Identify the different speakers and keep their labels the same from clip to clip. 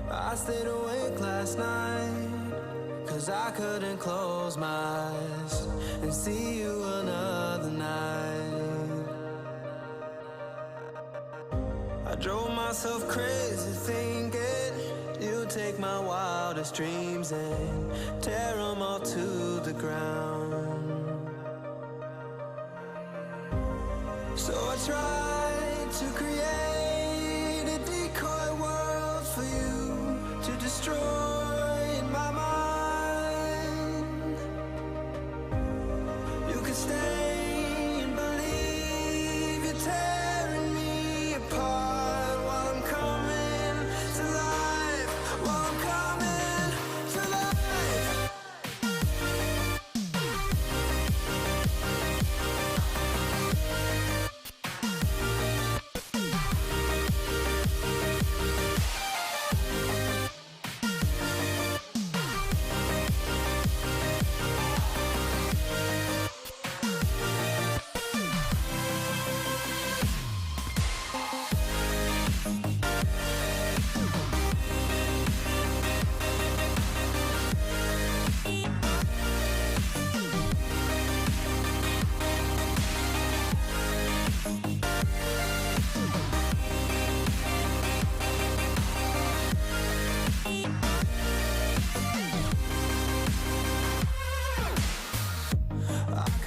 Speaker 1: I stayed awake last night, 'cause I couldn't close my eyes and see you another night. I drove myself crazy thinking you'd take my wildest dreams and tear them all to the ground. So I tried to create a decoy world for you to destroy in my mind. You could stay and believe you're tearing me apart while I'm coming to life, while I'm coming to life.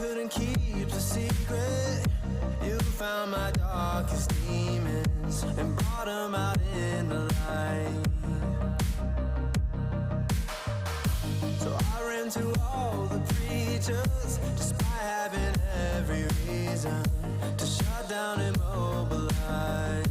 Speaker 1: couldn't keep the secret. You found my darkest demons and brought them out in the light. So I ran to all the preachers, despite having every reason to shut down and mobilize.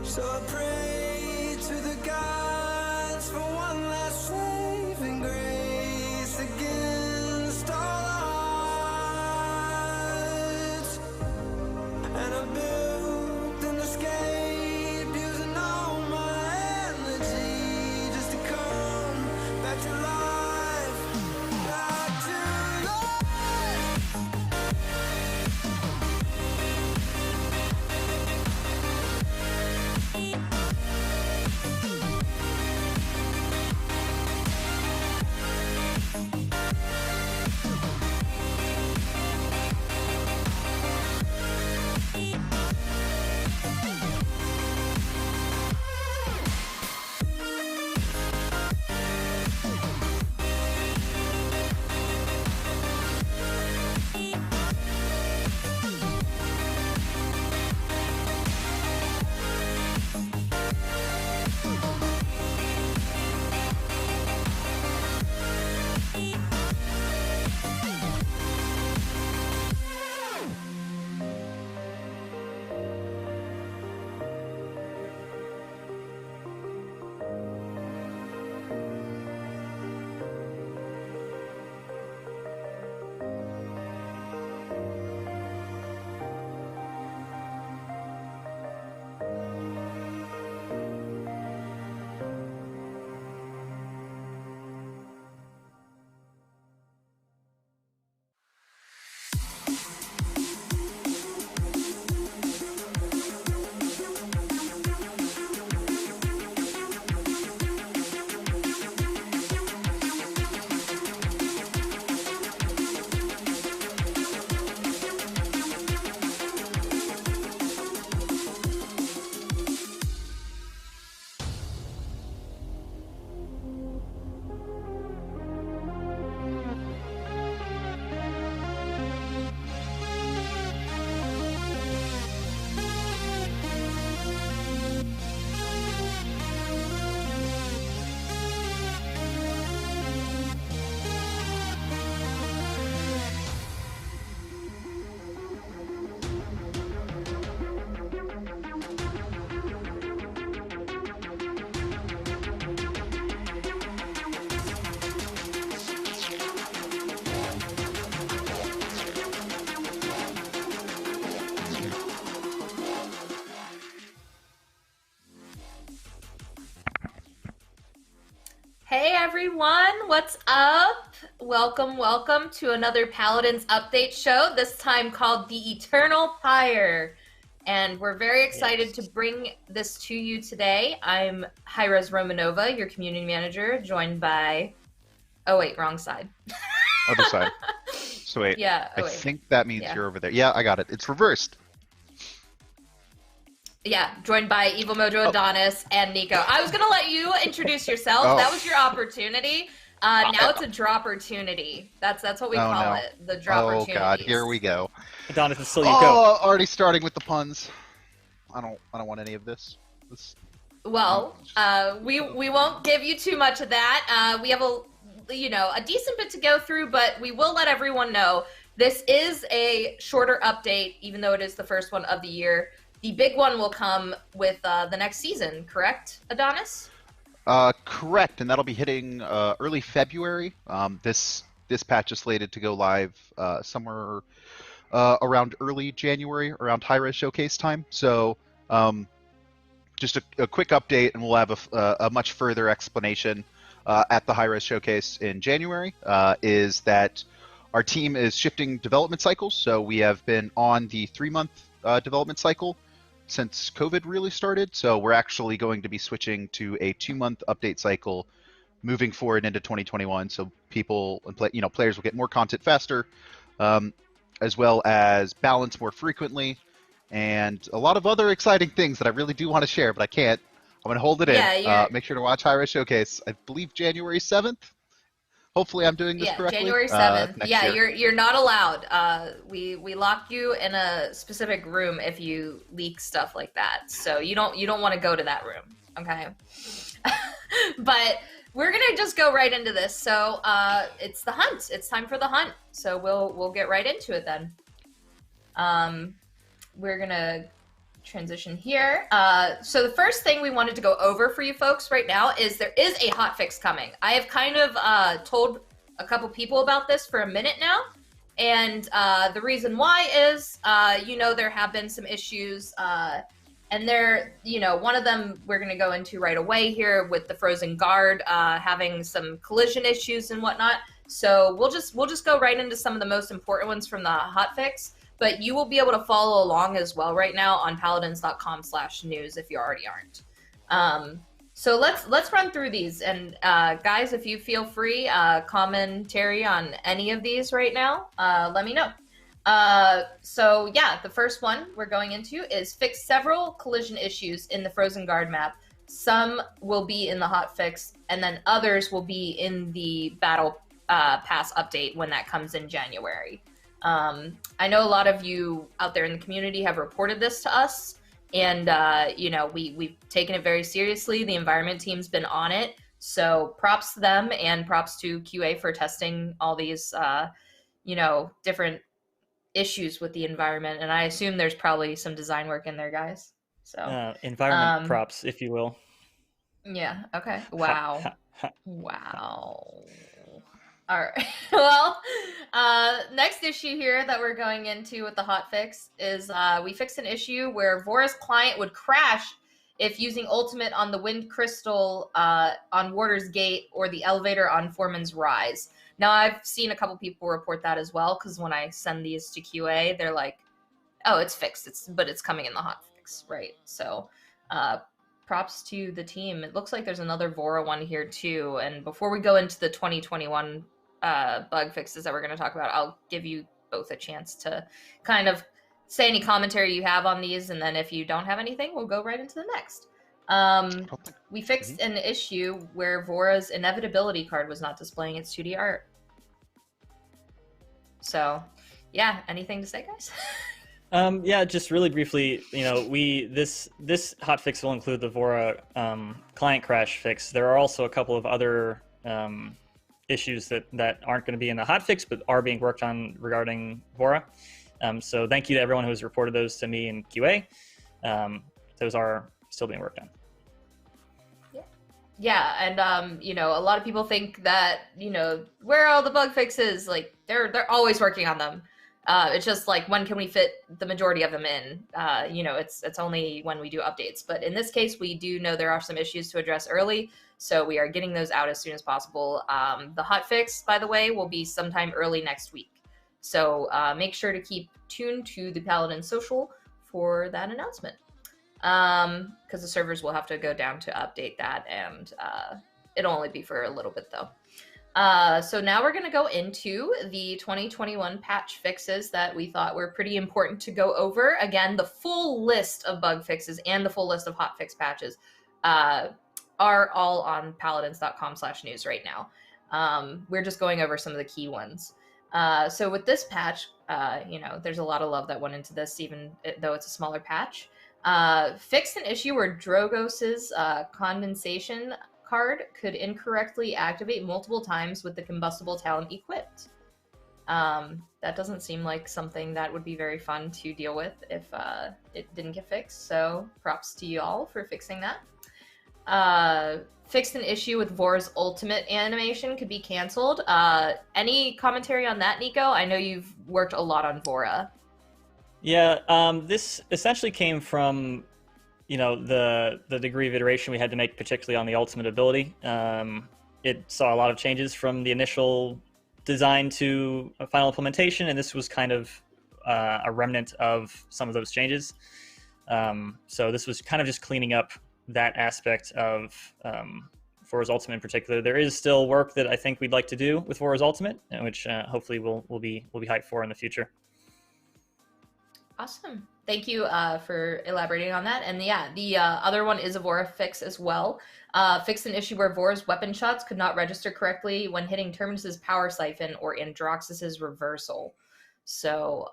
Speaker 1: So I prayed to the gods for one last saving grace against all odds. And I built an escape using all my energy just to come back to life, back to life.
Speaker 2: Hey everyone, what's up? Welcome to another Paladins update show, this time called The Eternal Pyre. And we're very excited to bring this to you today. I'm Hi-Rez Romanova, your community manager, joined by... Oh wait, wrong side.
Speaker 3: Other side. So wait,
Speaker 2: Yeah,
Speaker 3: I think that means you're over there. Yeah, I got it. It's reversed.
Speaker 2: Yeah, joined by Evil Mojo Adonis and Nico. I was gonna let you introduce yourself. That was your opportunity. Now it's a drop-portunity. That's what we call it. The drop-portunity.
Speaker 3: Oh god, here we go.
Speaker 4: Adonis, it's still you.
Speaker 3: Go. Already starting with the puns. I don't want any of this.
Speaker 2: Well, we won't give you too much of that. We have a decent bit to go through, but we will let everyone know this is a shorter update, even though it is the first one of the year. The big one will come with the next season, correct, Adonis?
Speaker 3: Correct, and that'll be hitting early February. This patch is slated to go live somewhere around early January, around Hi-Rez showcase time. So just a quick update, and we'll have a much further explanation at the Hi-Rez showcase in January, is that our team is shifting development cycles. So we have been on the 3-month development cycle since COVID really started. So we're actually going to be switching to a 2-month update cycle moving forward into 2021. So people and players will get more content faster, as well as balance more frequently, and a lot of other exciting things that I really do want to share, but I can't. I'm going to hold it in. Make sure to watch Hi-Rez Showcase, I believe January 7th. Hopefully, I'm doing this
Speaker 2: Yeah,
Speaker 3: correctly.
Speaker 2: January 7th.
Speaker 3: Next
Speaker 2: Yeah,
Speaker 3: year.
Speaker 2: you're not allowed. We lock you in a specific room if you leak stuff like that. So you don't want to go to that room, okay? But we're gonna just go right into this. So it's the hunt. It's time for the hunt. So we'll get right into it then. We're gonna transition here. So the first thing we wanted to go over for you folks right now is there is a hotfix coming. I have kind of told a couple people about this for a minute now, and the reason why is, there have been some issues, and one of them we're going to go into right away here with the Frozen Guard having some collision issues and whatnot. So we'll just go right into some of the most important ones from the hotfix. But you will be able to follow along as well right now on paladins.com/news if you already aren't. So let's run through these. And guys, if you feel free, commentary on any of these right now, let me know. So yeah, the first one we're going into is fix several collision issues in the Frozen Guard map. Some will be in the hotfix, and then others will be in the Battle Pass update when that comes in January. I know a lot of you out there in the community have reported this to us, and we've taken it very seriously. The environment team's been on it, so props to them and props to QA for testing all these different issues with the environment. And I assume there's probably some design work in there, guys. So
Speaker 4: environment props, if you will.
Speaker 2: Yeah. Okay. Wow. Wow. All right. Well, next issue here that we're going into with the hotfix is we fixed an issue where Vora's client would crash if using ultimate on the Wind Crystal on Warder's Gate or the elevator on Foreman's Rise. Now, I've seen a couple people report that as well, because when I send these to QA, they're like, oh, it's fixed, but it's coming in the hotfix, right? So props to the team. It looks like there's another Vora one here too. And before we go into the 2021 bug fixes that we're going to talk about, I'll give you both a chance to kind of say any commentary you have on these, and then if you don't have anything, we'll go right into the next. We fixed an issue where Vora's inevitability card was not displaying its 2D art. So yeah, anything to say, guys?
Speaker 4: Yeah, just really briefly, this hotfix will include the Vora client crash fix. There are also a couple of other issues that aren't going to be in the hotfix, but are being worked on regarding Vora. So thank you to everyone who has reported those to me in QA. Those are still being worked on.
Speaker 2: Yeah, and a lot of people think that, where are all the bug fixes? Like they're always working on them. It's just like, when can we fit the majority of them in? It's only when we do updates. But in this case, we do know there are some issues to address early, so we are getting those out as soon as possible. The hotfix, by the way, will be sometime early next week. So make sure to keep tuned to the Paladin social for that announcement. Because the servers will have to go down to update that, and it'll only be for a little bit though. So now we're going to go into the 2021 patch fixes that we thought were pretty important to go over. Again, the full list of bug fixes and the full list of hotfix patches are all on paladins.com/news right now. We're just going over some of the key ones. So with this patch, there's a lot of love that went into this, even though it's a smaller patch. Fixed an issue where Drogos's condensation card could incorrectly activate multiple times with the combustible talent equipped. That doesn't seem like something that would be very fun to deal with if it didn't get fixed, so props to you all for fixing that. Fixed an issue with Vora's ultimate animation could be canceled. Any commentary on that, Nico? I know you've worked a lot on Vora.
Speaker 4: Yeah, this essentially came from the degree of iteration we had to make, particularly on the ultimate ability. It saw a lot of changes from the initial design to a final implementation, and this was kind of a remnant of some of those changes. So this was kind of just cleaning up that aspect of Vora's Ultimate in particular. There is still work that I think we'd like to do with Vora's Ultimate, which hopefully we'll be hyped for in the future.
Speaker 2: Awesome. Thank you for elaborating on that. And yeah, the other one is a Vora fix as well. Fixed an issue where Vora's weapon shots could not register correctly when hitting Terminus's power siphon or Androxus's reversal. So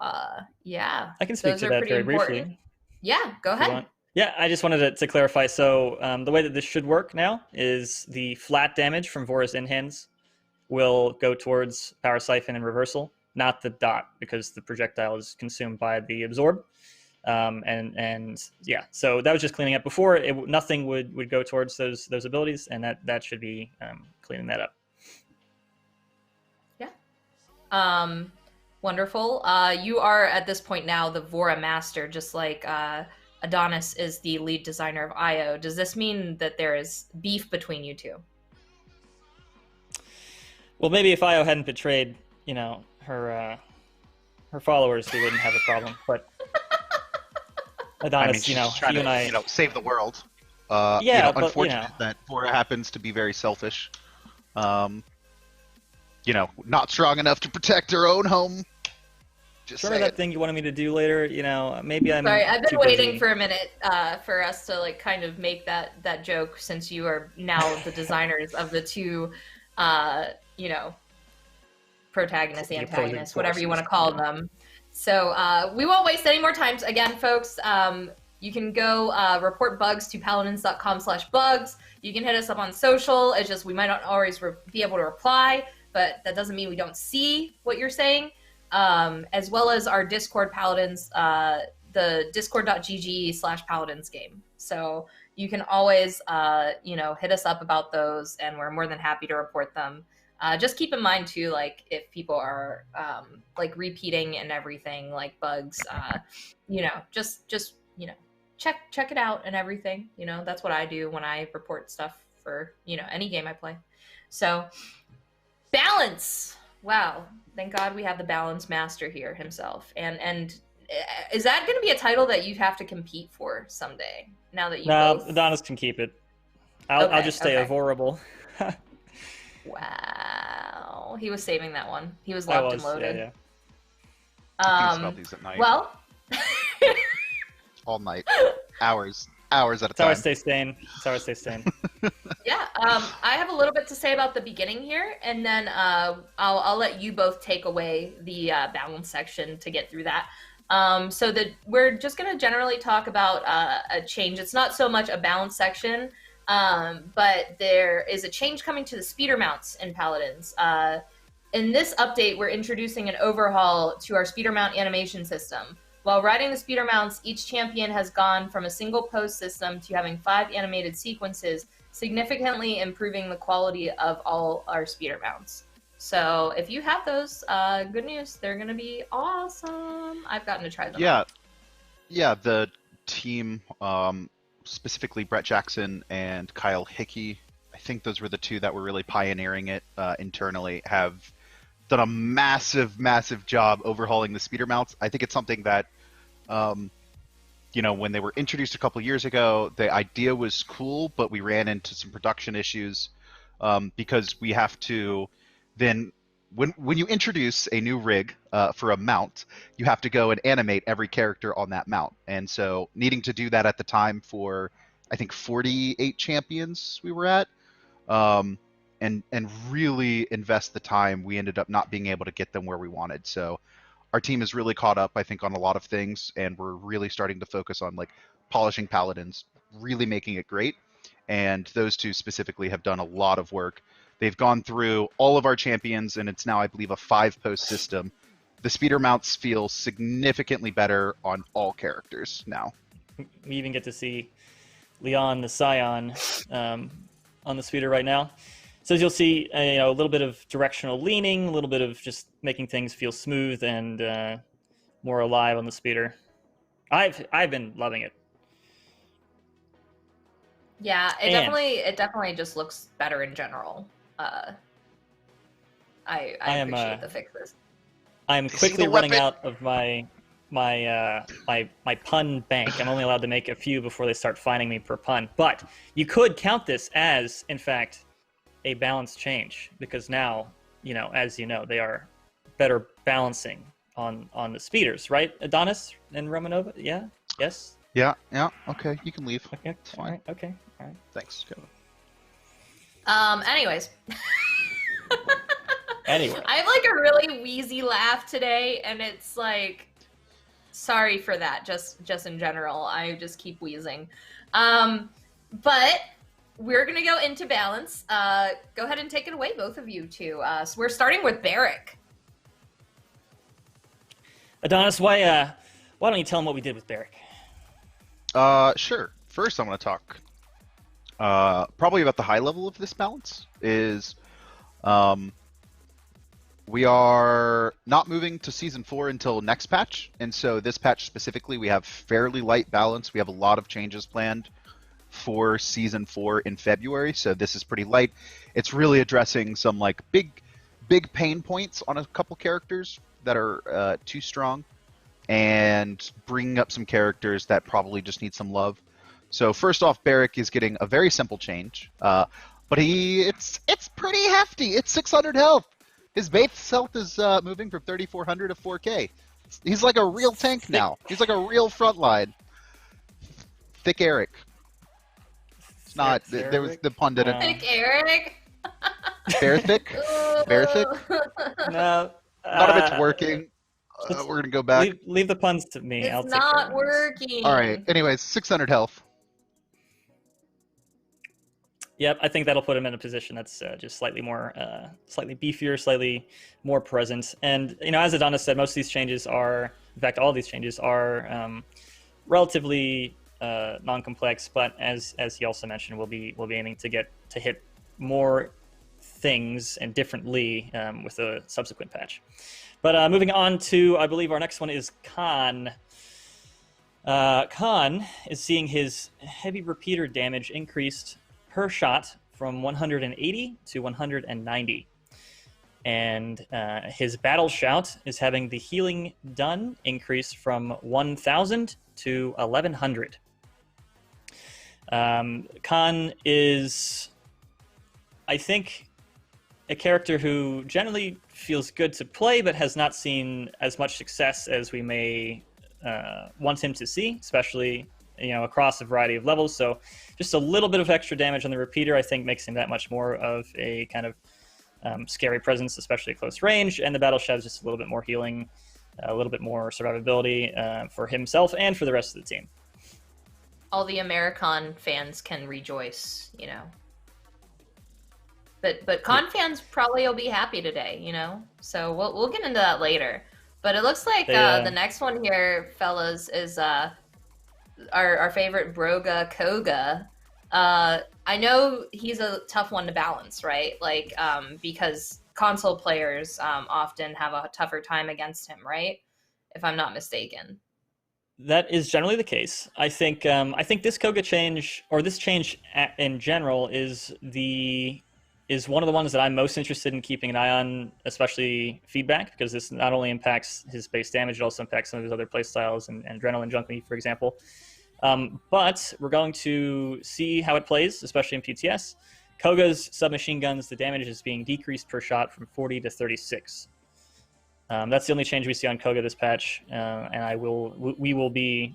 Speaker 2: yeah,
Speaker 4: I can speak
Speaker 2: those
Speaker 4: to
Speaker 2: are
Speaker 4: that
Speaker 2: pretty
Speaker 4: very
Speaker 2: important.
Speaker 4: briefly.
Speaker 2: Yeah, go
Speaker 4: if you
Speaker 2: ahead.
Speaker 4: want. Yeah, I just wanted to clarify. So the way that this should work now is the flat damage from Vora's in-hands will go towards power siphon and reversal, not the dot, because the projectile is consumed by the absorb. And yeah, so that was just cleaning up. Before, nothing would go towards those abilities, and that should be cleaning that up.
Speaker 2: Yeah. Wonderful. You are at this point now the Vora master, just like Adonis is the lead designer of IO. Does this mean that there is beef between you two?
Speaker 4: Well, maybe if Io hadn't betrayed, her followers, we wouldn't have a problem. But Adonis,
Speaker 3: she's just trying
Speaker 4: you and I,
Speaker 3: save the world.
Speaker 4: Yeah, but,
Speaker 3: unfortunate that Vora happens to be very selfish. Not strong enough to protect her own home. Just
Speaker 4: remember that thing you wanted me to do later? Maybe I'm.
Speaker 2: Sorry, I've been
Speaker 4: too
Speaker 2: waiting
Speaker 4: busy.
Speaker 2: for a minute for us to kind of make that joke, since you are now the designers of the two, protagonists, antagonists, whatever you want to call them. So we won't waste any more time. Again, folks, you can go report bugs to paladins.com/bugs. You can hit us up on social. It's just we might not always be able to reply, but that doesn't mean we don't see what you're saying. As well as our Discord Paladins, the discord.gg/Paladins game. So you can always, hit us up about those, and we're more than happy to report them. Just keep in mind too, if people are repeating and everything, like bugs, just check it out and everything. That's what I do when I report stuff for any game I play. So balance. Wow. Thank God we have the balance master here himself. And is that going to be a title that you have to compete for someday? Now that you both...
Speaker 4: Adonis can keep it. I'll just stay avoidable.
Speaker 2: Wow. He was saving that one. He was locked and loaded.
Speaker 3: Yeah. I can smell these at night.
Speaker 2: Well,
Speaker 3: all night, hours at a time.
Speaker 4: That's how I stay sane.
Speaker 2: Yeah, I have a little bit to say about the beginning here, and then I'll let you both take away the balance section to get through that. So we're just going to generally talk about a change. It's not so much a balance section, but there is a change coming to the speeder mounts in Paladins. In this update, we're introducing an overhaul to our speeder mount animation system. While riding the speeder mounts, each champion has gone from a single pose system to having 5 animated sequences, significantly improving the quality of all our speeder mounts. So if you have those, good news, they're going to be awesome. I've gotten to try them.
Speaker 3: Yeah, the team, specifically Brett Jackson and Kyle Hickey, I think those were the two that were really pioneering it internally, have done a massive job overhauling the speeder mounts. I think it's something that, when they were introduced a couple years ago, the idea was cool, but we ran into some production issues because we have to then, when you introduce a new rig for a mount, you have to go and animate every character on that mount. And so needing to do that at the time for, I think, 48 champions we were at, and really invest the time, we ended up not being able to get them where we wanted. So our team is really caught up, I think, on a lot of things, and we're really starting to focus on polishing Paladins, really making it great. And those two specifically have done a lot of work. They've gone through all of our champions, and it's now, I believe, a 5-post system. The speeder mounts feel significantly better on all characters now.
Speaker 4: We even get to see Leon the Scion on the speeder right now. So as you'll see, a little bit of directional leaning, a little bit of just making things feel smooth and more alive on the speeder. I've been loving it.
Speaker 2: Yeah, it definitely just looks better in general. I appreciate the fixes.
Speaker 4: I am quickly running out of my pun bank. I'm only allowed to make a few before they start fining me per pun. But you could count this as, in fact, a balance change, because now, as you know, they are better balancing on the speeders, right? Adonis and Romanova. Yeah. Yes.
Speaker 3: Yeah. Okay, you can leave.
Speaker 4: Okay.
Speaker 3: It's
Speaker 4: All
Speaker 3: fine.
Speaker 4: right. Okay. All right.
Speaker 3: Thanks.
Speaker 2: Anyways.
Speaker 4: Anyway.
Speaker 2: I have like a really wheezy laugh today, and it's like, sorry for that. Just in general, I just keep wheezing. But we're gonna go into balance. Go ahead and take it away, both of you two. So we're starting with Barrick.
Speaker 4: Adonis, why don't you tell him what we did with Barrick?
Speaker 3: Sure. First, I'm going to talk probably about the high level of this balance. Is we are not moving to Season 4 until next patch, and so this patch specifically, we have fairly light balance. We have a lot of changes planned for Season 4 in February, so this is pretty light. It's really addressing some like big pain points on a couple characters that are too strong, and bringing up some characters that probably just need some love. So first off, Barrick is getting a very simple change, but it's pretty hefty. It's 600 health. His base health is moving from 3,400 to 4K. He's like a real tank now. He's like a real frontline. Thick Eric. It's not. There was the pun didn't.
Speaker 2: Thick Eric.
Speaker 3: Bear thick. Bear thick.
Speaker 4: No.
Speaker 3: None of it's working. We're gonna go back.
Speaker 4: Leave the puns to me. I'll
Speaker 2: It's
Speaker 4: take care
Speaker 2: not
Speaker 4: of this.
Speaker 2: working.
Speaker 3: All right. Anyways, 600 health.
Speaker 4: Yep, I think that'll put him in a position that's just slightly more, slightly beefier, slightly more present. And as Adonis said, most of these changes are, in fact, all of these changes are relatively non-complex. But as he also mentioned, we'll be aiming to hit more things and differently with a subsequent patch. But moving on to, I believe our next one is Khan. Khan is seeing his heavy repeater damage increased per shot from 180 to 190. And his battle shout is having the healing done increase from 1,000 to 1,100. Khan is, I think, a character who generally feels good to play, but has not seen as much success as we may want him to see, especially across a variety of levels. So just a little bit of extra damage on the repeater, I think, makes him that much more of a kind of scary presence, especially at close range. And the battle shout is just a little bit more healing, a little bit more survivability for himself and for the rest of the team.
Speaker 2: All the Americon fans can rejoice, But con fans probably will be happy today, So we'll get into that later. But it looks like the next one here, fellas, is our favorite Broga Koga. I know he's a tough one to balance, right? Like because console players often have a tougher time against him, right? If I'm not mistaken.
Speaker 4: That is generally the case. I think this Koga change, or this change in general, is one of the ones that I'm most interested in keeping an eye on, especially feedback, because this not only impacts his base damage, it also impacts some of his other playstyles and Adrenaline Junkie, for example. But we're going to see how it plays, especially in PTS. Koga's submachine guns, the damage is being decreased per shot from 40 to 36. That's the only change we see on Koga this patch, and we will be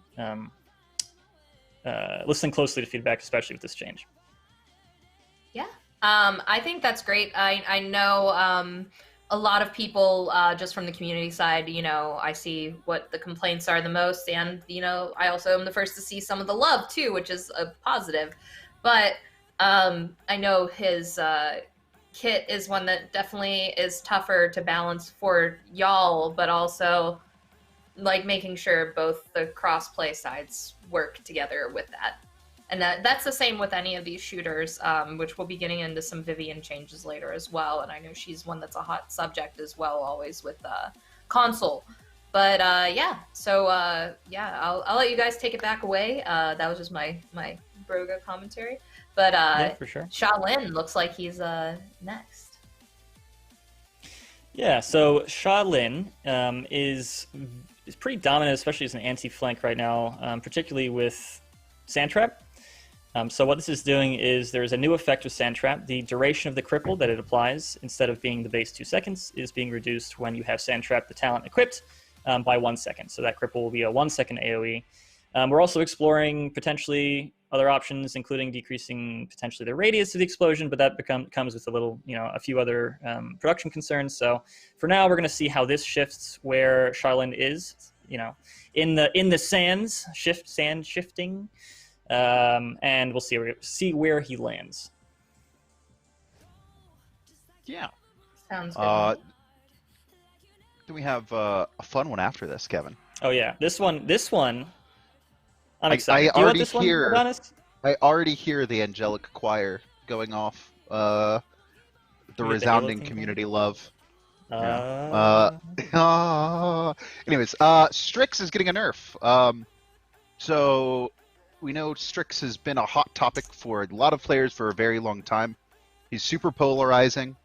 Speaker 4: listening closely to feedback, especially with this change.
Speaker 2: Yeah. I think that's great. I know a lot of people just from the community side, I see what the complaints are the most, and I also am the first to see some of the love too, which is a positive. But I know his kit is one that definitely is tougher to balance for y'all, but also like making sure both the cross-play sides work together with that. And that's the same with any of these shooters, which we'll be getting into some Vivian changes later as well. And I know she's one that's a hot subject as well, always with console. But so I'll let you guys take it back away. That was just my Broga commentary. But
Speaker 4: yeah, for sure.
Speaker 2: Shaolin looks like he's next.
Speaker 4: Yeah, so Shaolin is pretty dominant, especially as an anti-flank right now, particularly with Sandtrap. So what this is doing is there's a new effect with Sandtrap. The duration of the cripple that it applies, instead of being the base 2 seconds, is being reduced when you have Sandtrap, the talent, equipped by 1 second. So that cripple will be a 1 second AoE. We're also exploring potentially other options, including decreasing potentially the radius of the explosion, but that comes with a few other production concerns. So for now, we're going to see how this shifts where Charlene is, in the sand shifting, and we'll see where he lands.
Speaker 3: Yeah.
Speaker 2: Sounds good.
Speaker 3: Then we have a fun one after this, Kevin.
Speaker 4: Oh yeah, this one. I'm excited.
Speaker 3: I
Speaker 4: Do you want
Speaker 3: already
Speaker 4: this one,
Speaker 3: hear.
Speaker 4: Adonis?
Speaker 3: I already hear the angelic choir going off. The
Speaker 4: You get the
Speaker 3: resounding
Speaker 4: Halo theme
Speaker 3: community love. Anyways, Strix is getting a nerf. So we know Strix has been a hot topic for a lot of players for a very long time. He's super polarizing.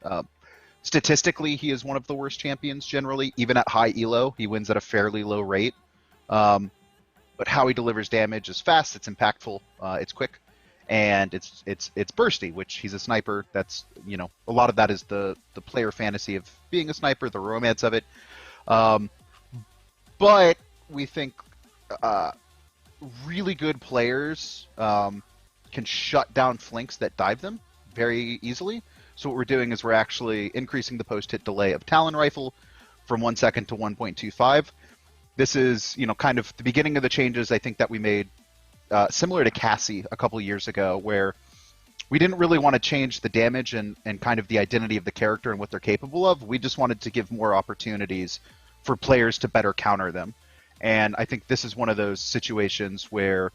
Speaker 3: Statistically, he is one of the worst champions generally. Even at high elo, he wins at a fairly low rate. But how he delivers damage is fast, it's impactful, it's quick, and it's bursty, which he's a sniper. That's, a lot of that is the player fantasy of being a sniper, the romance of it. But we think really good players can shut down flanks that dive them very easily. So what we're doing is we're actually increasing the post-hit delay of Talon Rifle from 1 second to 1.25. This is, kind of the beginning of the changes I think that we made similar to Cassie a couple years ago, where we didn't really want to change the damage and kind of the identity of the character and what they're capable of. We just wanted to give more opportunities for players to better counter them. And I think this is one of those situations where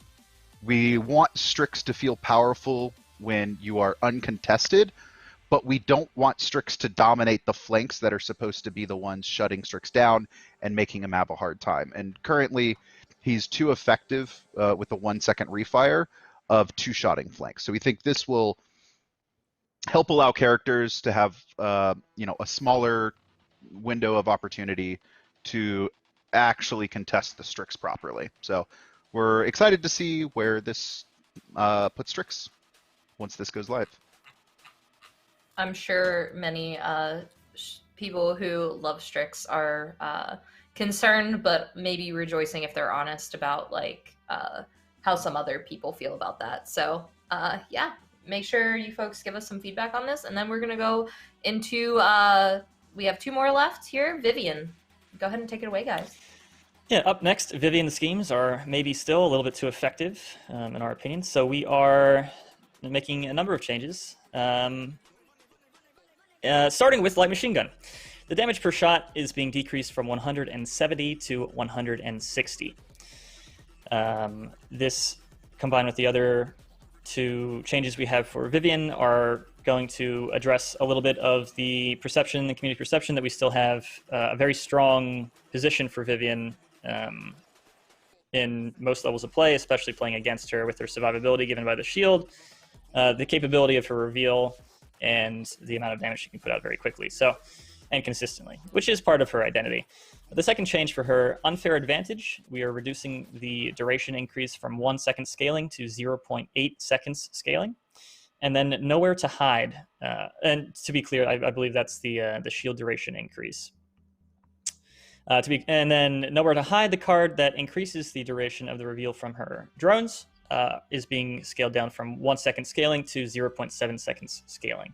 Speaker 3: we want Strix to feel powerful when you are uncontested, but we don't want Strix to dominate the flanks that are supposed to be the ones shutting Strix down and making him have a hard time. And currently, he's too effective with the 1 second refire of two-shotting flanks. So we think this will help allow characters to have a smaller window of opportunity to actually contest the Strix properly. So we're excited to see where this puts Strix once this goes live.
Speaker 2: I'm sure many people who love Strix are concerned, but maybe rejoicing if they're honest about how some other people feel about that. So yeah, make sure you folks give us some feedback on this, and then we're gonna go into we have 2 more left here. Vivian, go ahead and take it away, guys.
Speaker 4: Yeah, up next, Vivian schemes are maybe still a little bit too effective, in our opinion. So we are making a number of changes. Starting with light machine gun. The damage per shot is being decreased from 170 to 160. This, combined with the other 2 changes we have for Vivian, are going to address a little bit of the perception, the community perception, that we still have a very strong position for Vivian in most levels of play, especially playing against her with her survivability given by the shield, the capability of her reveal, and the amount of damage she can put out very quickly, and consistently, which is part of her identity. The second change for her unfair advantage, we are reducing the duration increase from 1 second scaling to 0.8 seconds scaling, and then nowhere to hide. And to be clear, I believe that's the shield duration increase. And then nowhere to hide, the card that increases the duration of the reveal from her drones is being scaled down from 1 second scaling to 0.7 seconds scaling.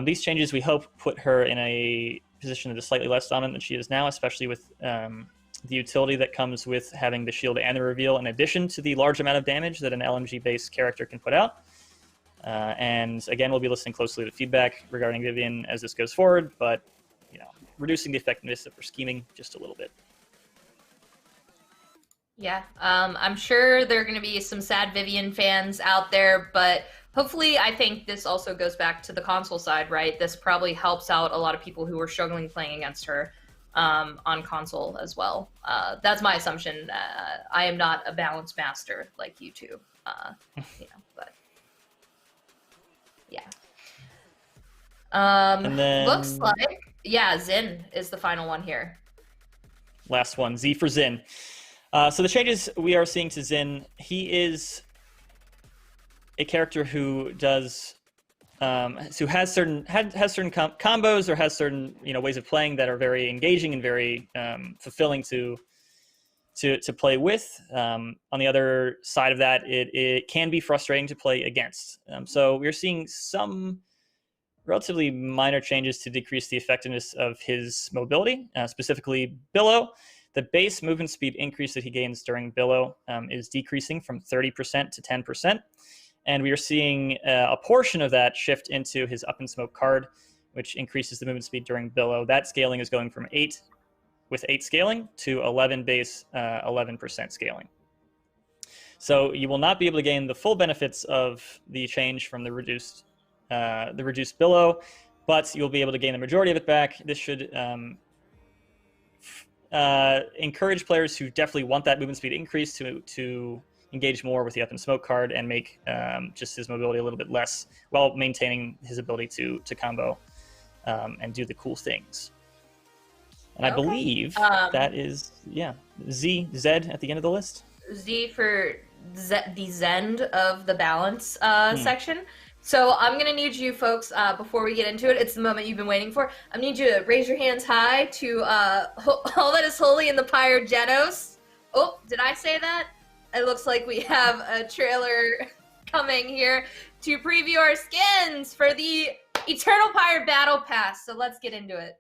Speaker 4: These changes, we hope, put her in a position that is slightly less dominant than she is now, especially with the utility that comes with having the shield and the reveal, in addition to the large amount of damage that an LMG-based character can put out. And again, we'll be listening closely to feedback regarding Vivian as this goes forward, but reducing the effectiveness of her scheming just a little bit.
Speaker 2: Yeah, I'm sure there are going to be some sad Vivian fans out there, but hopefully I think this also goes back to the console side, right? This probably helps out a lot of people who are struggling playing against her on console as well. That's my assumption. I am not a balance master like you two, but yeah.
Speaker 4: And then,
Speaker 2: looks like, Zin is the final one here.
Speaker 4: Last one, Z for Zin. So the changes we are seeing to Zin, he is a character who does who has certain combos or has certain ways of playing that are very engaging and very fulfilling to play with. On the other side of that, it can be frustrating to play against. So we're seeing some relatively minor changes to decrease the effectiveness of his mobility, specifically Billow. The base movement speed increase that he gains during Billow is decreasing from 30% to 10%. And we are seeing a portion of that shift into his Up in Smoke card, which increases the movement speed during Billow. That scaling is going from 8 with 8 scaling to 11 base, 11% scaling. So you will not be able to gain the full benefits of the change from the reduced Billow, but you'll be able to gain the majority of it back. This should encourage players who definitely want that movement speed increase to engage more with the Up in Smoke card and make just his mobility a little bit less, while maintaining his ability to combo and do the cool things. And I believe that is, Z at the end of the list.
Speaker 2: Z for the Zend of the balance section. So I'm going to need you folks, before we get into it, it's the moment you've been waiting for, I need you to raise your hands high to all that is holy in the Pyre Genos. Oh, did I say that? It looks like we have a trailer coming here to preview our skins for the Eternal Pyre Battle Pass. So let's get into it.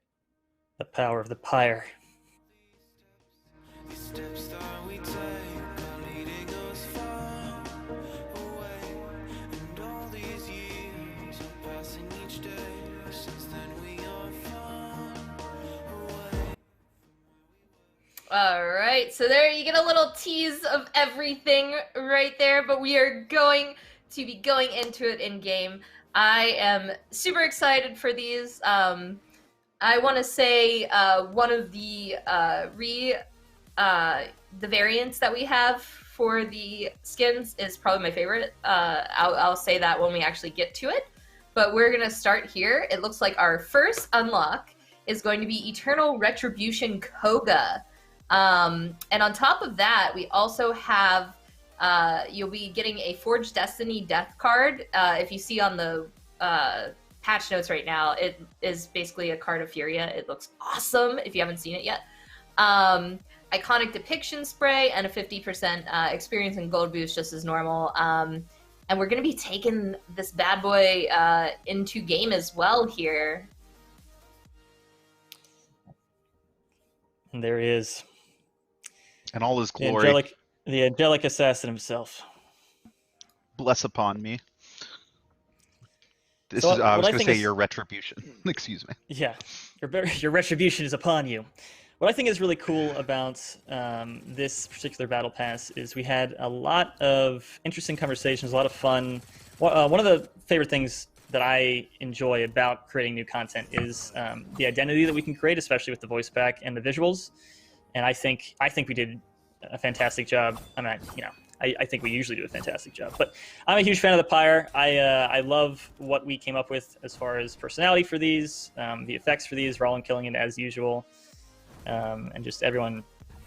Speaker 4: The power of the Pyre.
Speaker 1: These steps that we take are leading us far away, and all these years are passing each day. Since then we are far away.
Speaker 2: All right, so there you get a little tease of everything right there, but we are going to be going into it in game. I am super excited for these. I want to say one of the variants that we have for the skins is probably my favorite. I'll say that when we actually get to it. But we're going to start here. It looks like our first unlock is going to be Eternal Retribution Koga. And on top of that, we also have, you'll be getting a Forged Destiny Death card. If you see on the patch notes right now, it is basically a card of Furia. It looks awesome if you haven't seen it yet. Iconic Depiction Spray and a 50% experience and gold boost just as normal. And we're going to be taking this bad boy into game as well here.
Speaker 4: And there he is.
Speaker 3: And all his glory.
Speaker 4: The angelic assassin himself.
Speaker 3: Bless upon me. This
Speaker 4: So
Speaker 3: is, I was
Speaker 4: what I
Speaker 3: going to
Speaker 4: think
Speaker 3: say
Speaker 4: is-
Speaker 3: your retribution. Excuse me.
Speaker 4: Yeah, your retribution is upon you. What I think is really cool about this particular battle pass is we had a lot of interesting conversations, a lot of fun. One of the favorite things that I enjoy about creating new content is the identity that we can create, especially with the voice pack and the visuals. And I think we did a fantastic job. I think we usually do a fantastic job, but I'm a huge fan of the Pyre. I love what we came up with as far as personality for these, the effects for these. Rollin killing it as usual, and just everyone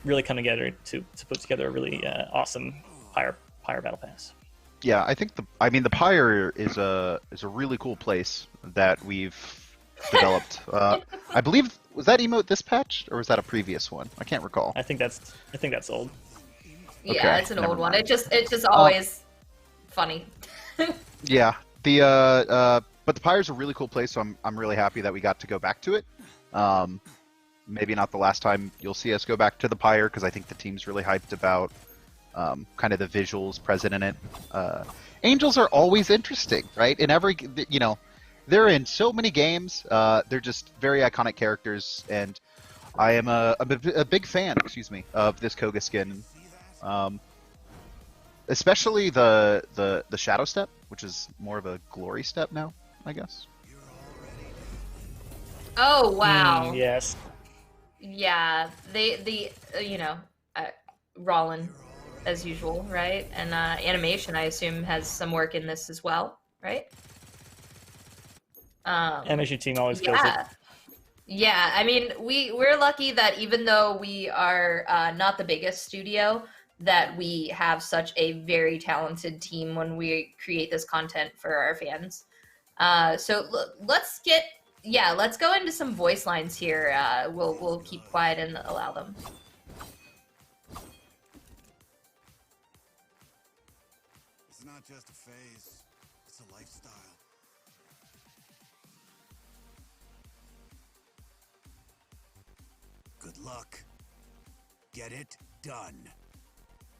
Speaker 4: really come together to put together a really awesome Pyre battle pass.
Speaker 3: Yeah, I think the Pyre is a really cool place that we've developed. I believe, was that emote this patch or was that a previous one? I can't recall.
Speaker 4: I think that's old.
Speaker 2: Yeah,
Speaker 3: Okay,
Speaker 2: it's an
Speaker 3: never
Speaker 2: old one.
Speaker 3: mind.
Speaker 2: It's just always funny.
Speaker 3: Yeah, but the Pyre's a really cool place, so I'm really happy that we got to go back to it. Maybe not the last time you'll see us go back to the Pyre, because I think the team's really hyped about kind of the visuals present in it. Angels are always interesting, right? In every, they're in so many games. They're just very iconic characters, and I am a big fan, of this Koga skin. Especially the Shadow Step, which is more of a glory step now, I guess.
Speaker 2: Oh, wow.
Speaker 4: Yes.
Speaker 2: Yeah, Rollin, as usual, right? And animation, I assume, has some work in this as well, right?
Speaker 4: Animation team always kills it.
Speaker 2: Yeah, I mean, we're lucky that even though we are not the biggest studio, that we have such a very talented team when we create this content for our fans. Let's go into some voice lines here. We'll keep quiet and allow them.
Speaker 5: It's not just a phase, it's a lifestyle. Good luck. Get it done.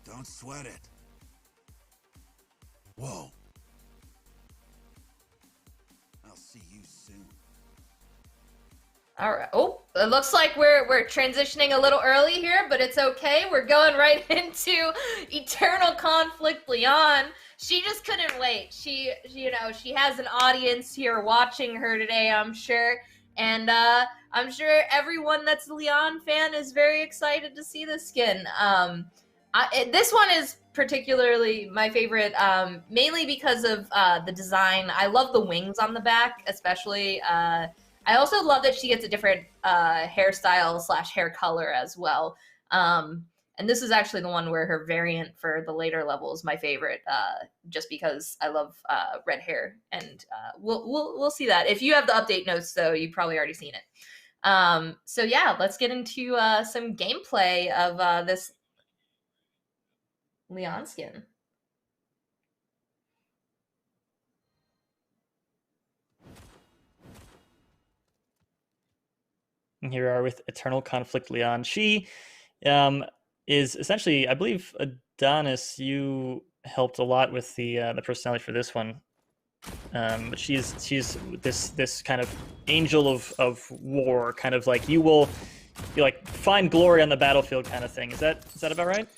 Speaker 5: Don't sweat it. Whoa. I'll see you soon.
Speaker 2: All right. Oh, it looks like we're transitioning a little early here, but it's okay. We're going right into Eternal Conflict Leon. She just couldn't wait. She has an audience here watching her today, I'm sure. And I'm sure everyone that's a Leon fan is very excited to see this skin. This one is particularly my favorite, mainly because of the design. I love the wings on the back, especially. I also love that she gets a different hairstyle / hair color as well. And this is actually the one where her variant for the later level is my favorite, just because I love red hair. And we'll see that. If you have the update notes, though, you've probably already seen it. So yeah, let's get into some gameplay of this Leon skin.
Speaker 4: And here we are with Eternal Conflict Leon. She is essentially, I believe, Adonis, you helped a lot with the personality for this one. But she's this kind of angel of war, kind of like you find glory on the battlefield kind of thing. Is that about right?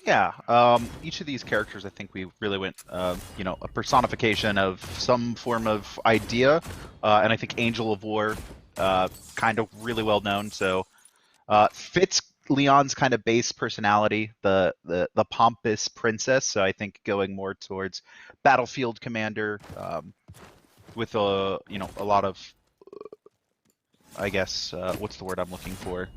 Speaker 3: Yeah, each of these characters, I think we really went, a personification of some form of idea, and I think Angel of War, kind of really well known. So fits Leon's kind of base personality, the pompous princess. So I think going more towards battlefield commander, with a lot of, I guess, what's the word I'm looking for?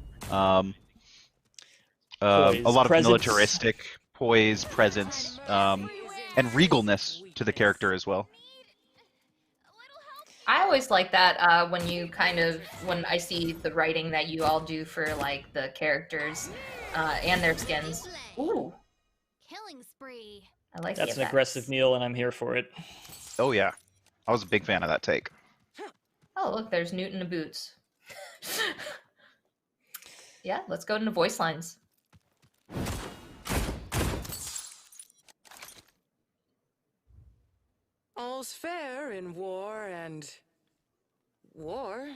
Speaker 4: Poise,
Speaker 3: a lot of
Speaker 4: presence.
Speaker 3: militaristic poise, presence, and regalness to the character as well.
Speaker 2: I always like that when I see the writing that you all do for like the characters and their skins. Ooh,
Speaker 6: Killing spree.
Speaker 2: I like
Speaker 4: That's
Speaker 2: the
Speaker 4: an aggressive meal, and I'm here for it.
Speaker 3: Oh yeah, I was a big fan of that take.
Speaker 2: Oh look, there's Newt in the boots. Yeah, let's go into voice lines.
Speaker 7: All's fair in war and war.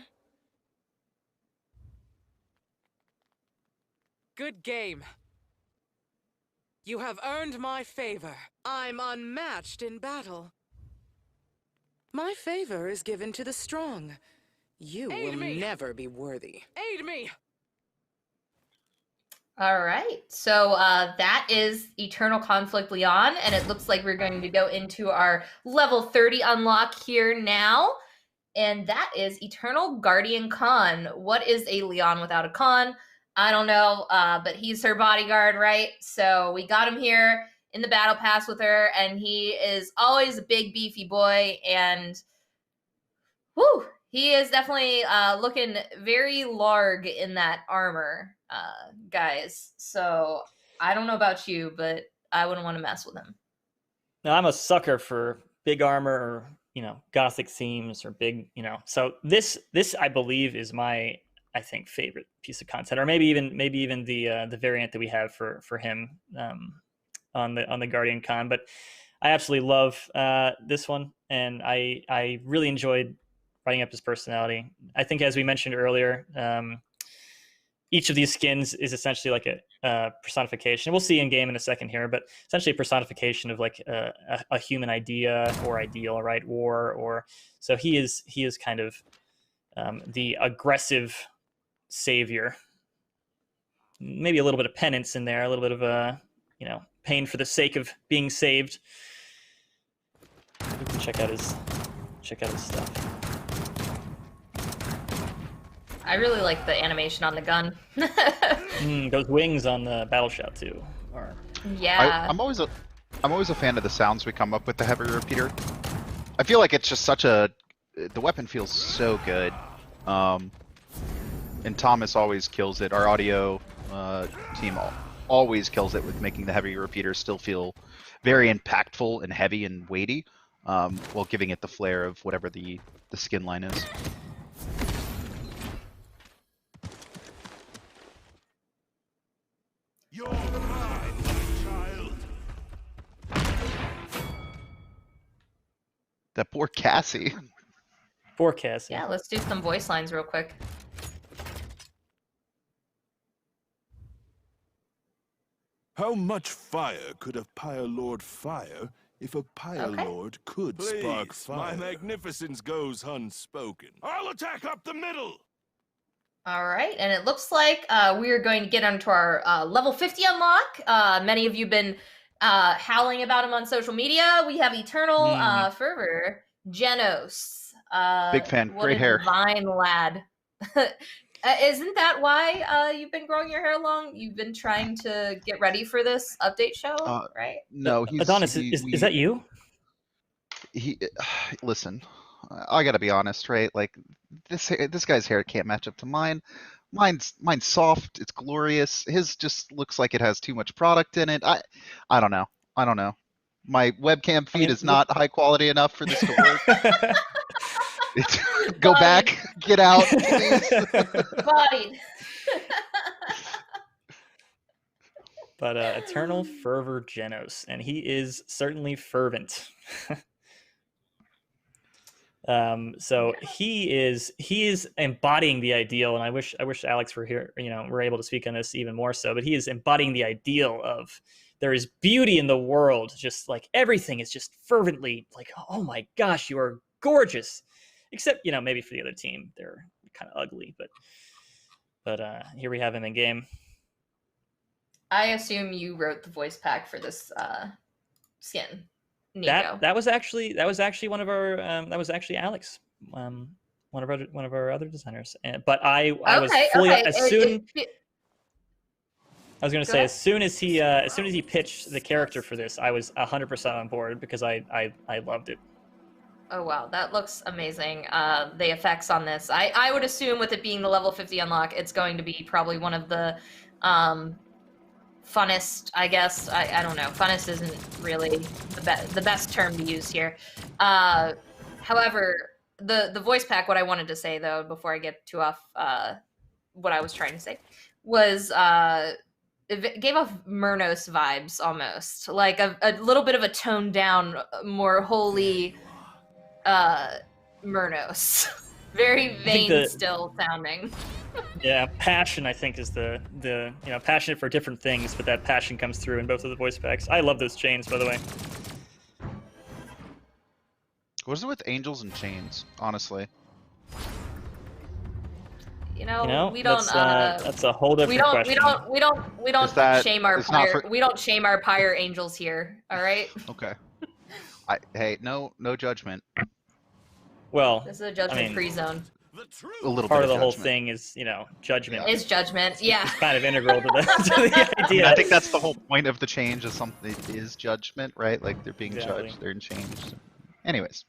Speaker 7: Good game. You have earned my favor. I'm unmatched in battle. My favor is given to the strong. You will never be worthy. Aid me!
Speaker 2: All right, so that is Eternal Conflict Leon, and it looks like we're going to go into our level 30 unlock here now, and that is Eternal Guardian Khan. What is a Leon without a Khan? I don't know, but he's her bodyguard, right? So we got him here in the battle pass with her, and he is always a big beefy boy, and whew, he is definitely looking very large in that armor. Guys, so I don't know about you, but I wouldn't want to mess with him.
Speaker 4: Now, I'm a sucker for big armor or gothic themes or big So this I believe is my, I think, favorite piece of content, or maybe even the variant that we have for him on the Guardian Con. But I absolutely love this one, and I really enjoyed writing up his personality. I think, as we mentioned earlier, each of these skins is essentially like a personification. We'll see in game in a second here, but essentially a personification of like a human idea or ideal, right? Or so he is kind of the aggressive savior. Maybe a little bit of penance in there, a little bit of pain for the sake of being saved. You can check out his stuff.
Speaker 2: I really like the animation on the gun.
Speaker 4: Those wings on the battle shout too.
Speaker 2: Yeah.
Speaker 3: I'm always a fan of the sounds we come up with the heavy repeater. I feel like it's just such a. The weapon feels so good, and Thomas always kills it. Our audio team always kills it with making the heavy repeaters still feel very impactful and heavy and weighty, while giving it the flair of whatever the skin line is.
Speaker 5: You're mine, child.
Speaker 3: That poor Cassie.
Speaker 4: Forecast.
Speaker 2: Yeah, let's do some voice lines real quick.
Speaker 5: How much fire could a Pyre Lord fire if a Pyre
Speaker 2: Okay.
Speaker 5: Lord could spark fire? My magnificence goes unspoken. I'll attack up the middle!
Speaker 2: All right, and it looks like we are going to get onto our level 50 unlock. Many of you have been howling about him on social media. We have Eternal Fervor, Genos.
Speaker 3: Big fan.
Speaker 2: What
Speaker 3: Great
Speaker 2: a
Speaker 3: hair.
Speaker 2: divine lad. Isn't that why you've been growing your hair long? You've been trying to get ready for this update show, right?
Speaker 3: No, he's
Speaker 4: Adonis, is that you?
Speaker 3: He listen. I gotta be honest, right? Like this guy's hair can't match up to mine. Mine's soft. It's glorious. His just looks like it has too much product in it. I don't know. I don't know. My webcam feed is not high quality enough for this to work. Go back, get out, please.
Speaker 2: Bodied.
Speaker 4: But Eternal Fervor Genos, and he is certainly fervent. So he is embodying the ideal, and I wish Alex were here, we're able to speak on this even more so, but he is embodying the ideal of there is beauty in the world, just like everything is just fervently like, oh my gosh, you are gorgeous. Except, maybe for the other team, they're kind of ugly, but here we have him in game.
Speaker 2: I assume you wrote the voice pack for this skin, Nico.
Speaker 4: That was actually one of our Alex, one of our other designers. But I was fully as soon. I was going to say, as soon as he pitched the character for this, I was 100% on board because I loved it.
Speaker 2: Oh wow, that looks amazing. The effects on this, I would assume with it being the level 50 unlock, it's going to be probably one of the funnest, I guess. I don't know. Funnest isn't really the best term to use here. However, the voice pack, what I wanted to say though, before I get too off what I was trying to say, was it gave off Myrnos vibes almost. Like a little bit of a toned down, more holy Myrnos. Very vain still sounding.
Speaker 4: Yeah, passion I think is the passionate for different things, but that passion comes through in both of the voice packs. I love those chains, by the way.
Speaker 3: What is it with angels and chains, honestly?
Speaker 2: We don't.
Speaker 4: That's a whole different question.
Speaker 2: We don't shame our Pyre. We don't shame our Pyre angels here. All right.
Speaker 3: Okay. Hey, no judgment.
Speaker 4: Well,
Speaker 2: this is a judgment-free zone.
Speaker 3: A little
Speaker 4: part
Speaker 3: bit
Speaker 4: of the whole
Speaker 3: judgment.
Speaker 4: thing is, judgment.
Speaker 2: Is judgment, yeah.
Speaker 4: It's kind of integral to the idea.
Speaker 3: I think that's the whole point of the change. Is judgment, right? Like they're being
Speaker 4: Exactly.
Speaker 3: judged, they're changed. Anyways.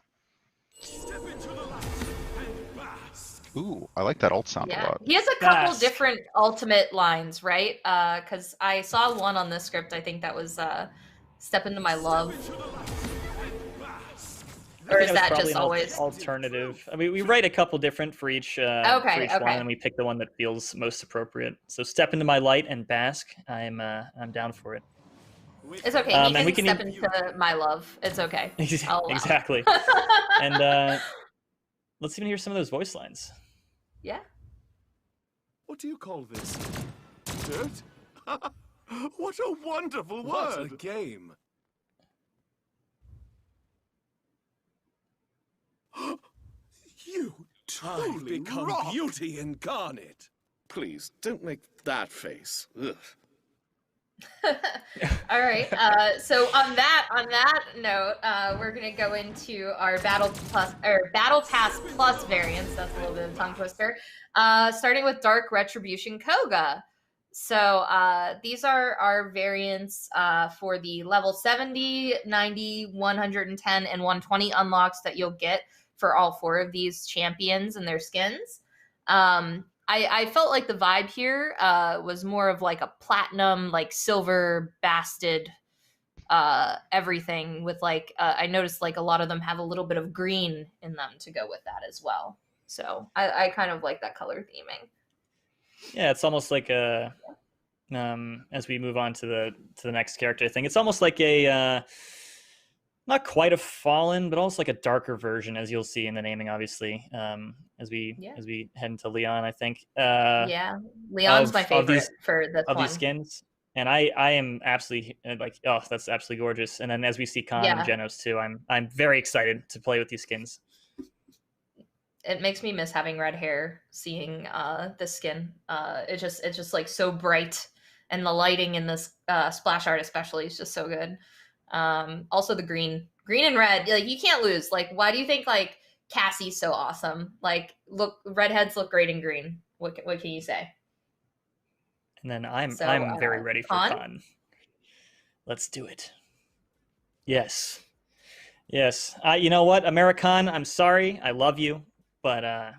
Speaker 3: Ooh, I like that alt sound a lot.
Speaker 2: He has a couple different ultimate lines, right? Because I saw one on this script. I think that was "Step Into My Love." Or is that just always
Speaker 4: alternative? I mean, we write a couple different for each one, and we pick the one that feels most appropriate. So, "Step Into My Light" and "Bask." I'm down for it.
Speaker 2: It's okay. He can step into my love. It's okay.
Speaker 4: Exactly. And let's even hear some of those voice lines.
Speaker 2: Yeah.
Speaker 5: What do you call this? Dirt? What a wonderful word! What a game! You totally become beauty incarnate.
Speaker 8: Please, don't make that face. Ugh.
Speaker 2: All right. So on that note, we're gonna go into our Battle Pass Plus variants. That's a little bit of a tongue twister. Starting with Dark Retribution Koga. So these are our variants for the level 70, 90, 110, and 120 unlocks that you'll get for all 4 of these champions and their skins. I felt like the vibe here was more of like a platinum, like silver basted everything with like I noticed like a lot of them have a little bit of green in them to go with that as well. So I kind of like that color theming.
Speaker 4: Yeah, it's almost like a as we move on to the next character thing, it's almost like a not quite a fallen, but almost like a darker version, as you'll see in the naming, obviously. As we head into Leon, I think.
Speaker 2: Yeah, Leon's my favorite for this
Speaker 4: of
Speaker 2: one.
Speaker 4: these skins, and I am absolutely like, oh, that's absolutely gorgeous. And then as we see Khan and Genos too, I'm very excited to play with these skins.
Speaker 2: It makes me miss having red hair, seeing this skin. It's just like so bright, and the lighting in this splash art especially is just so good. Also the green and red, like you can't lose. Like, why do you think like Cassie's so awesome? Like, look, redheads look great in green. What can you say?
Speaker 4: And then I'm very ready for Khan. Let's do it. Yes. You know what, American? I'm sorry. I love you, but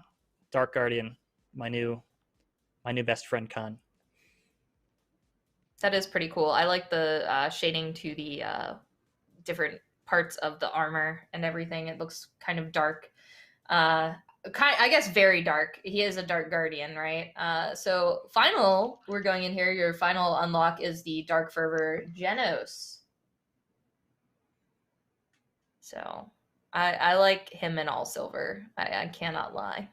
Speaker 4: Dark Guardian, my new best friend Khan.
Speaker 2: That is pretty cool. I like the shading to the different parts of the armor and everything. It looks kind of dark. I guess very dark. He is a Dark Guardian, right? So we're going in here. Your final unlock is the Dark Fervor Genos. So I like him in all silver. I cannot lie.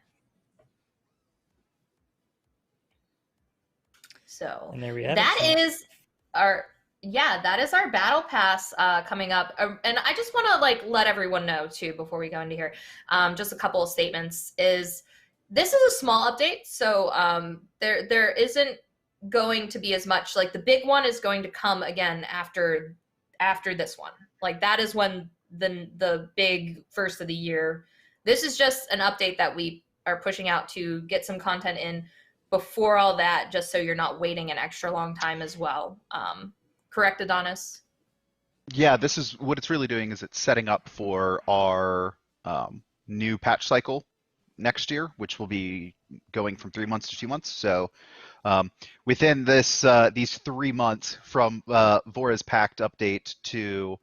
Speaker 2: So
Speaker 4: and there we have
Speaker 2: that is our battle pass coming up. And I just want to like let everyone know too before we go into here. Just a couple of statements. This is a small update, so there isn't going to be as much. Like the big one is going to come again after this one. Like that is when the big first of the year. This is just an update that we are pushing out to get some content in before all that, just so you're not waiting an extra long time as well. Correct, Adonis?
Speaker 3: Yeah, this is what it's really doing is it's setting up for our new patch cycle next year, which will be going from 3 months to 2 months. So within these 3 months from Vora's Pact update to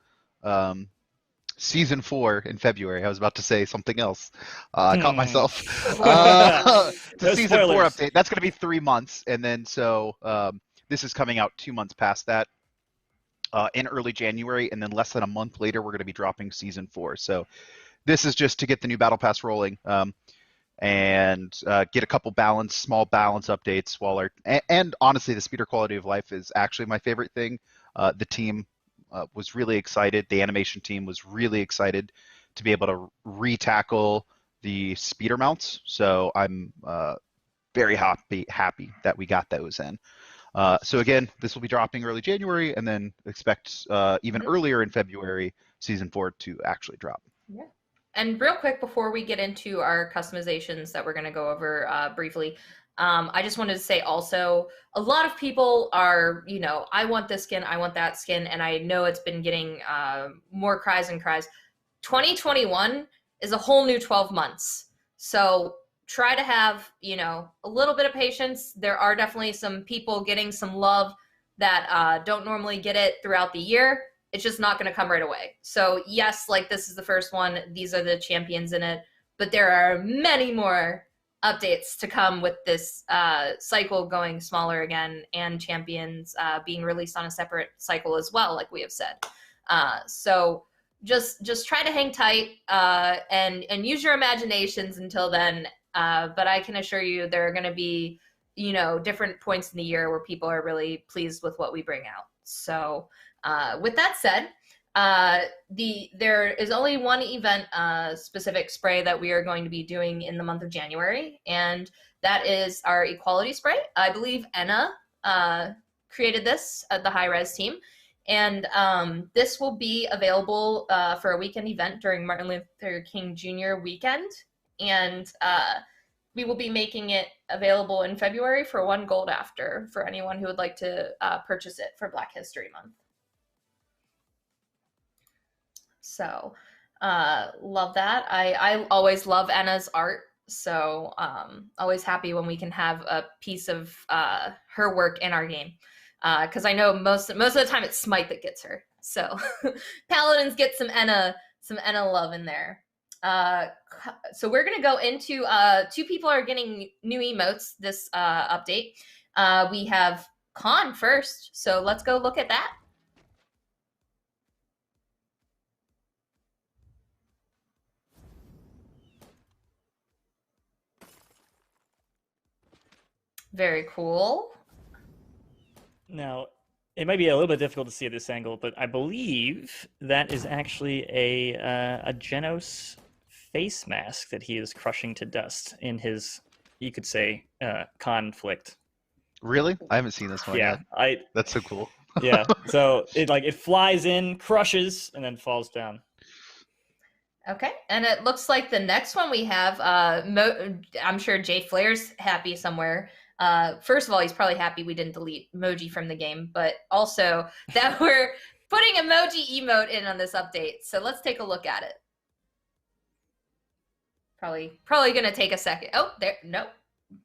Speaker 3: Season 4 in February. I was about to say something else. I caught myself. To Season 4 update. That's going to be 3 months. And then this is coming out 2 months past that in early January. And then less than a month later, we're going to be dropping Season 4. So this is just to get the new Battle Pass rolling and get a couple small balance updates and honestly, the speeder quality of life is actually my favorite thing. The team was really excited. The animation team was really excited to be able to re-tackle the speeder mounts. So I'm very happy that we got those in. So again, this will be dropping early January, and then expect even earlier in February, Season 4 to actually drop.
Speaker 2: Yeah. And real quick, before we get into our customizations that we're going to go over briefly, I just wanted to say also, a lot of people are, I want this skin, I want that skin, and I know it's been getting more cries and cries. 2021 is a whole new 12 months. So try to have, a little bit of patience. There are definitely some people getting some love that don't normally get it throughout the year. It's just not going to come right away. So yes, like this is the first one. These are the champions in it, but there are many more updates to come with this cycle going smaller again, and champions being released on a separate cycle as well, like we have said. So just try to hang tight and use your imaginations until then. But I can assure you there are going to be, different points in the year where people are really pleased with what we bring out. So with that said, there is only one event specific spray that we are going to be doing in the month of January, and that is our equality spray. I believe Enna created this at the Hi-Rez team, and this will be available for a weekend event during Martin Luther King Jr. weekend. And we will be making it available in February for 1 gold after for anyone who would like to purchase it for Black History Month. So love that. I always love Anna's art. So always happy when we can have a piece of her work in our game. Because I know most of the time it's Smite that gets her. So Paladins get some Enna love in there. So we're gonna go into 2 people are getting new emotes this update. We have Khan first, so let's go look at that. Very cool.
Speaker 4: Now, it might be a little bit difficult to see at this angle, but I believe that is actually a Genos face mask that he is crushing to dust in his, you could say, conflict.
Speaker 3: Really? I haven't seen this one yet. That's so cool.
Speaker 4: Yeah. So it flies in, crushes, and then falls down.
Speaker 2: Okay, and it looks like the next one we have, I'm sure Jay Flair's happy somewhere. First of all, he's probably happy we didn't delete emoji from the game, but also that we're putting emoji emote in on this update. So let's take a look at it. Probably gonna take a second. Oh, there, nope,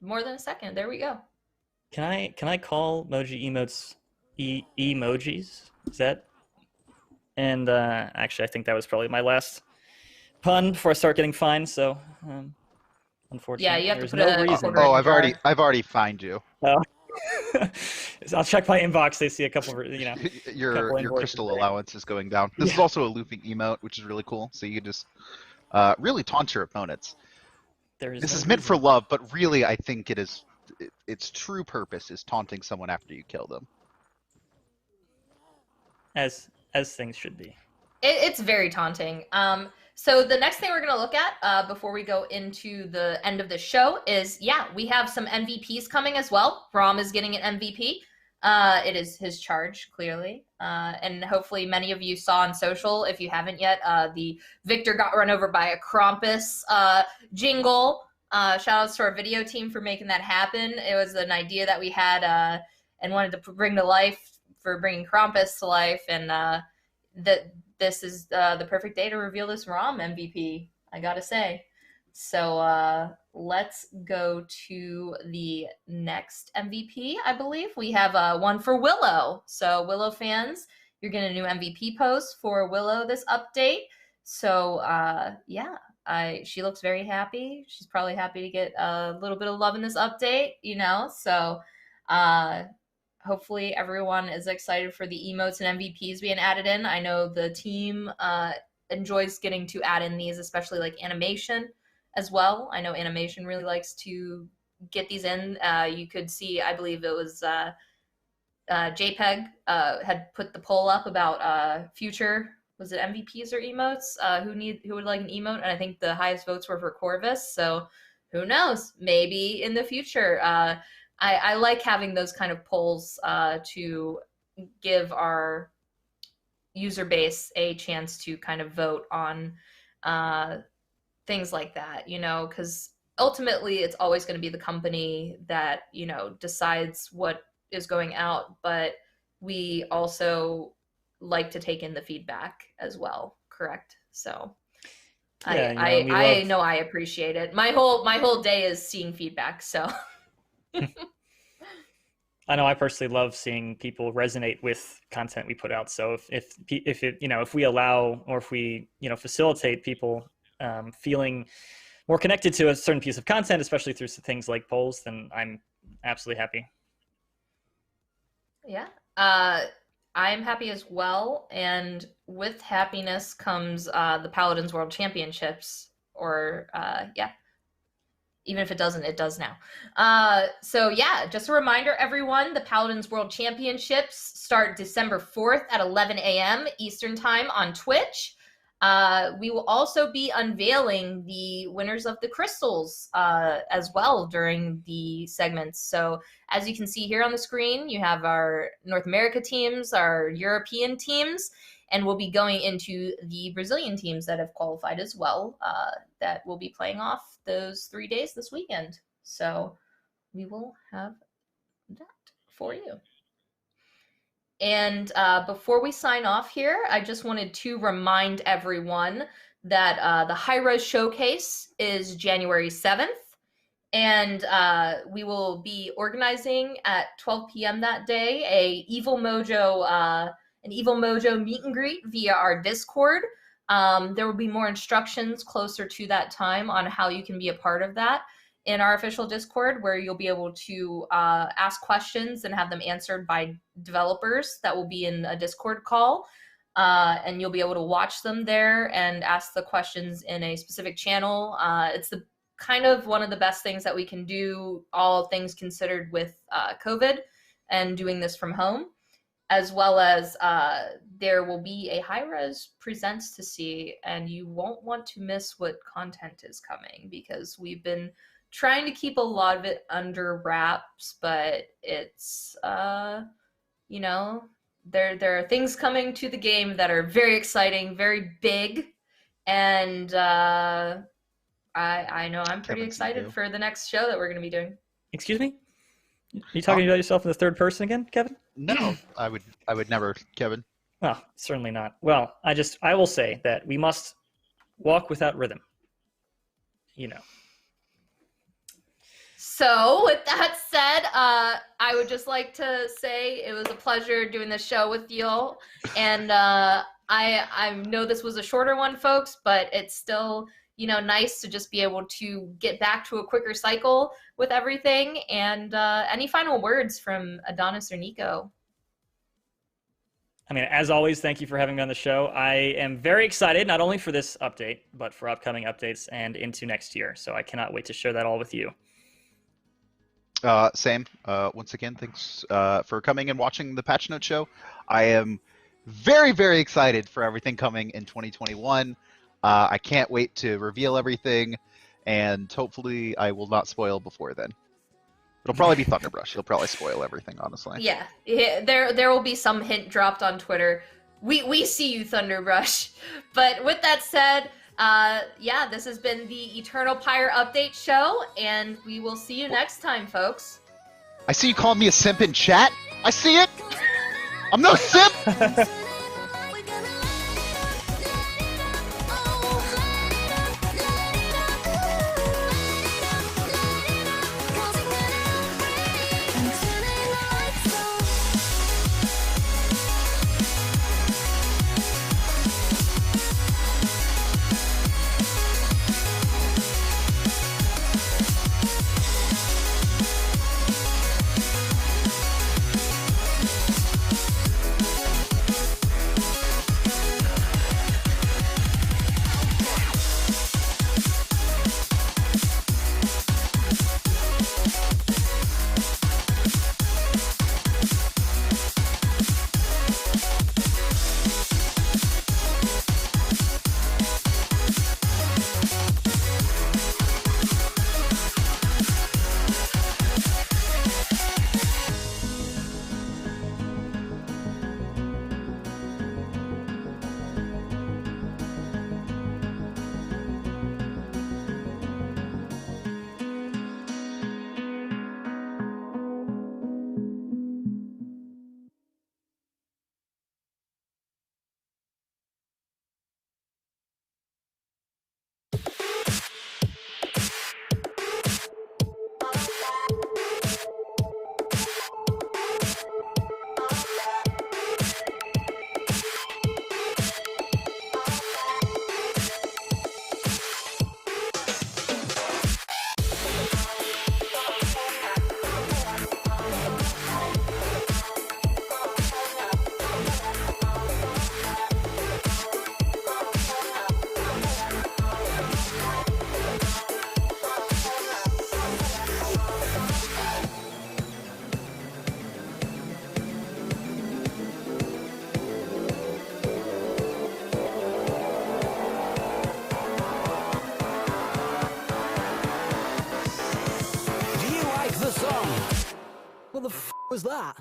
Speaker 2: more than a second. There we go.
Speaker 4: Can I call emoji emotes emojis? Is that? And actually, I think that was probably my last pun before I start getting fined. So, unfortunately,
Speaker 2: yeah, you have
Speaker 4: there's
Speaker 2: to
Speaker 4: no
Speaker 2: put a
Speaker 4: reason.
Speaker 3: Oh, I've already fined you.
Speaker 4: Oh. So I'll check my inbox. They see a couple of,
Speaker 3: your crystal allowance is going down. This is also a looping emote, which is really cool. So you can just really taunt your opponents. This is meant for love, but really, I think its true purpose is taunting someone after you kill them.
Speaker 4: As things should be.
Speaker 2: It's very taunting. So the next thing we're going to look at before we go into the end of the show is, we have some MVPs coming as well. Rom is getting an MVP. It is his charge, clearly. And hopefully many of you saw on social, if you haven't yet, the Victor got run over by a Krampus jingle. Shout outs to our video team for making that happen. It was an idea that we had and wanted to bring to life for bringing Krampus to life. And this is the perfect day to reveal this ROM MVP, I gotta say. So let's go to the next MVP, I believe. We have one for Willow. So Willow fans, you're getting a new MVP post for Willow this update. So she looks very happy. She's probably happy to get a little bit of love in this update, So hopefully everyone is excited for the emotes and MVPs being added in. I know the team enjoys getting to add in these, especially like animation as well. I know animation really likes to get these in. You could see, I believe it was JPEG had put the poll up about future, was it MVPs or emotes? Who would like an emote? And I think the highest votes were for Corvus. So who knows? Maybe in the future. I like having those kind of polls to give our user base a chance to kind of vote on things like that, because ultimately it's always going to be the company that, decides what is going out, but we also like to take in the feedback as well, correct? So I know I appreciate it. My whole day is seeing feedback, so
Speaker 4: I know I personally love seeing people resonate with content we put out. So if we allow, or if we facilitate people feeling more connected to a certain piece of content, especially through things like polls, then I'm absolutely happy.
Speaker 2: Yeah, I'm happy as well. And with happiness comes the Paladins World Championships, or even if it doesn't, it does now. So just a reminder, everyone, the Paladins World Championships start December 4th at 11 a.m. Eastern Time on Twitch. We will also be unveiling the winners of the crystals as well during the segments. So as you can see here on the screen, you have our North America teams, our European teams, And we'll be going into the Brazilian teams that have qualified as well, that will be playing off those 3 days this weekend. So we will have that for you. And before we sign off here, I just wanted to remind everyone that the Hi-Rez Showcase is January 7th. And we will be organizing at 12 p.m. that day an Evil Mojo meet and greet via our Discord. There will be more instructions closer to that time on how you can be a part of that in our official Discord, where you'll be able to ask questions and have them answered by developers that will be in a Discord call. And you'll be able to watch them there and ask the questions in a specific channel. It's the kind of one of the best things that we can do, all things considered, with COVID and doing this from home, as well as there will be a Hi-Rez Presents to see, and you won't want to miss what content is coming, because we've been trying to keep a lot of it under wraps, but it's, you know, there are things coming to the game that are very exciting, very big, and I know I'm pretty excited for the next show that we're going to be doing.
Speaker 4: Excuse me? You talking about yourself in the third person again, Kevin?
Speaker 3: No, I would never, Kevin.
Speaker 4: Well, certainly not. Well, I will say that we must walk without rhythm. You know.
Speaker 2: So with that said, I would just like to say it was a pleasure doing this show with you all. And I know this was a shorter one, folks, but it's still, you know, nice to just be able to get back to a quicker cycle with everything. And any final words from Adonis or Nico?
Speaker 4: I mean, as always, thank you for having me on the show. I am very excited, not only for this update, but for upcoming updates and into next year. So I cannot wait to share that all with you.
Speaker 3: Same. Once again, thanks for coming and watching the Patch Note show. I am very, very excited for everything coming in 2021. I can't wait to reveal everything, and hopefully I will not spoil before then. It'll probably be Thunderbrush. He'll probably spoil everything, honestly.
Speaker 2: Yeah, there will be some hint dropped on Twitter. We see you, Thunderbrush. But with that said, yeah, this has been the Eternal Pyre Update Show, and we will see you next time, folks.
Speaker 3: I see you calling me a simp in chat. I see it. I'm no simp.
Speaker 9: What the f was that?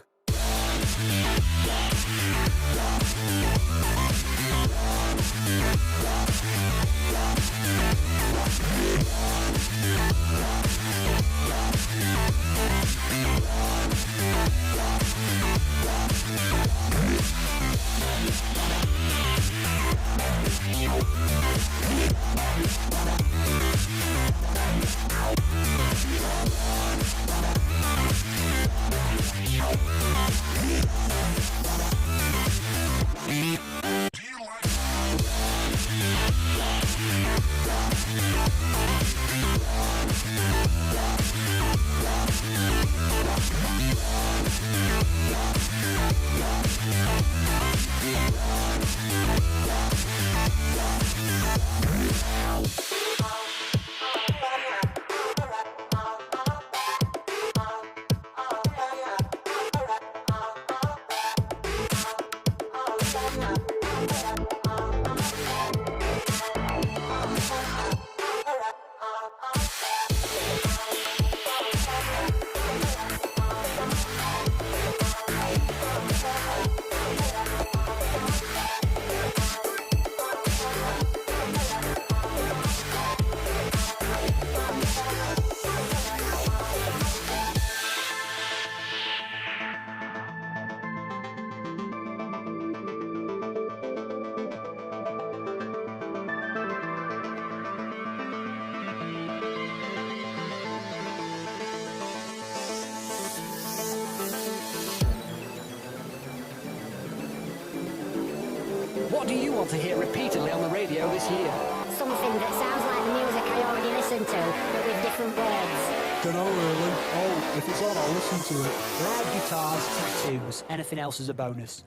Speaker 9: What do you want to hear repeatedly on the radio this year?
Speaker 10: Something that sounds like the music I already listen to, but with different words.
Speaker 11: Dunno really. Oh, if it's on, I'll listen to it.
Speaker 9: Loud guitars, tattoos, anything else is a bonus.